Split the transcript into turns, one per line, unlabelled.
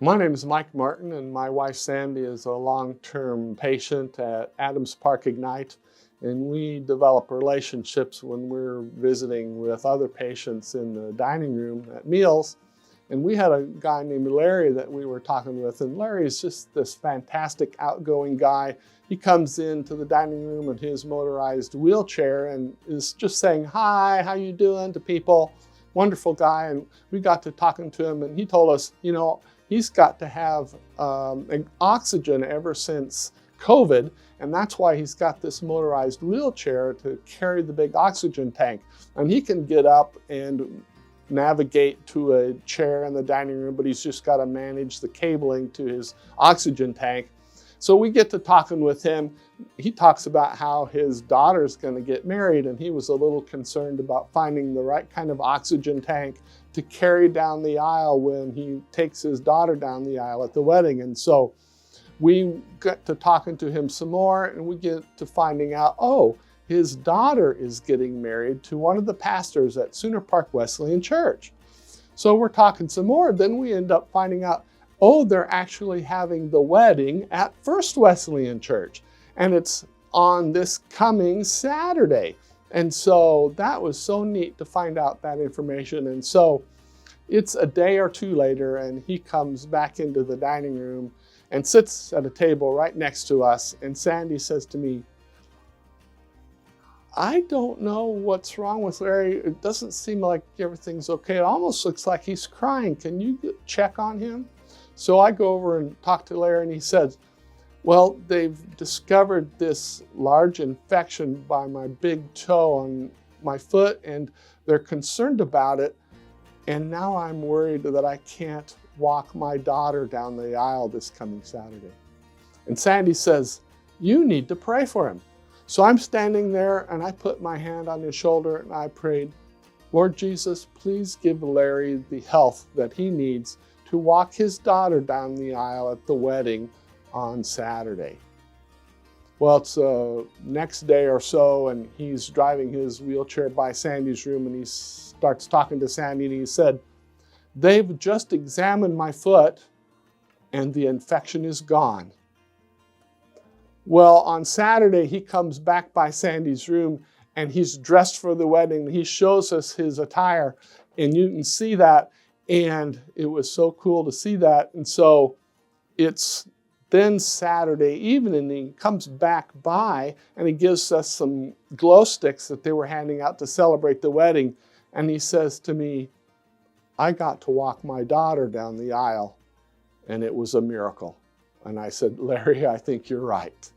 My name is Mike Martin, and my wife Sandy is a long-term patient at Adams Park Ignite. And we develop relationships when we're visiting with other patients in the dining room at meals. And we had a guy named Larry that we were talking with, and Larry is just this fantastic outgoing guy. He comes into the dining room in his motorized wheelchair and is just saying, "Hi, how you doing?" to people. Wonderful guy. And we got to talking to him, and he told us, he's got to have oxygen ever since COVID, and that's why he's got this motorized wheelchair to carry the big oxygen tank. And he can get up and navigate to a chair in the dining room, but he's just got to manage the cabling to his oxygen tank. So we get to talking with him. He talks about how his daughter's going to get married, and he was a little concerned about finding the right kind of oxygen tank to carry down the aisle when he takes his daughter down the aisle at the wedding. And so we get to talking to him some more, and we get to finding out, his daughter is getting married to one of the pastors at Sooner Park Wesleyan Church. So we're talking some more. Then we end up finding out, they're actually having the wedding at First Wesleyan Church, and it's on this coming Saturday. And so that was so neat to find out that information. And so it's a day or two later, and he comes back into the dining room and sits at a table right next to us. And Sandy says to me, "I don't know what's wrong with Larry. It doesn't seem like everything's okay. It almost looks like he's crying. Can you check on him?" So I go over and talk to Larry, and he says, "Well, they've discovered this large infection by my big toe on my foot, and they're concerned about it. And now I'm worried that I can't walk my daughter down the aisle this coming Saturday." And Sandy says, "You need to pray for him." So I'm standing there, and I put my hand on his shoulder, and I prayed, "Lord Jesus, please give Larry the health that he needs to walk his daughter down the aisle at the wedding on Saturday." Well, it's the next day or so, and he's driving his wheelchair by Sandy's room, and he starts talking to Sandy, and he said, "They've just examined my foot, and the infection is gone." Well, on Saturday, he comes back by Sandy's room, and he's dressed for the wedding. He shows us his attire, and you can see that, and it was so cool to see that. And so it's then Saturday evening, and he comes back by, and he gives us some glow sticks that they were handing out to celebrate the wedding. And he says to me, "I got to walk my daughter down the aisle, and it was a miracle." And I said, "Larry, I think you're right."